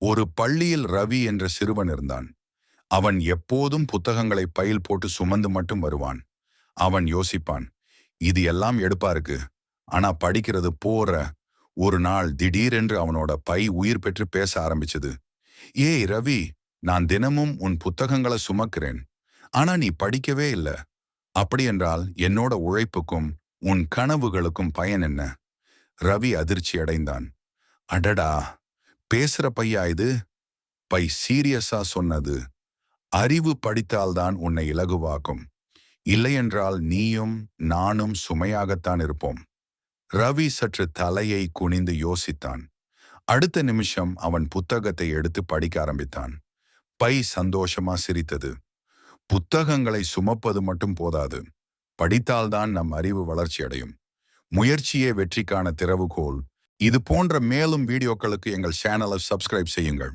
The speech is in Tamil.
ஒரு பள்ளியில் ரவி என்ற சிறுவன் இருந்தான். அவன் எப்போதும் புத்தகங்களை பையில் போட்டு சுமந்து மட்டும் வருவான். அவன் யோசிப்பான், இது எல்லாம் எடுப்பா இருக்கு. ஆனா படிக்கிறது போற. ஒரு நாள் திடீரென்று அவனோட பை உயிர் பெற்று பேச ஆரம்பிச்சது. ஏய் ரவி, நான் தினமும் உன் புத்தகங்களை சுமக்கிறேன். ஆனா நீ படிக்கவே இல்ல. அப்படியென்றால் என்னோட உழைப்புக்கும் உன் கனவுகளுக்கும் பயன் என்ன? ரவி அதிர்ச்சி அடைந்தான். அடடா, பேசுற பையா இது? பை சீரியஸா சொன்னது. அறிவு படித்தால்தான் உன்னை இலகுவாக்கும். இல்லையென்றால் நீயும் நானும் சுமையாகத்தான் இருப்போம். ரவி சற்று தலையை குனிந்து யோசித்தான். அடுத்த நிமிஷம் அவன் புத்தகத்தை எடுத்து படிக்க ஆரம்பித்தான். பை சந்தோஷமா சிரித்தது. புத்தகங்களை சுமப்பது மட்டும் போதாது. படித்தால்தான் நம் அறிவு வளர்ச்சி அடையும். முயற்சியே வெற்றிக்கான திறவுகோல். இது போன்ற மேலும் வீடியோக்களுக்கு எங்கள் சேனலை சப்ஸ்கிரைப் செய்யுங்கள்.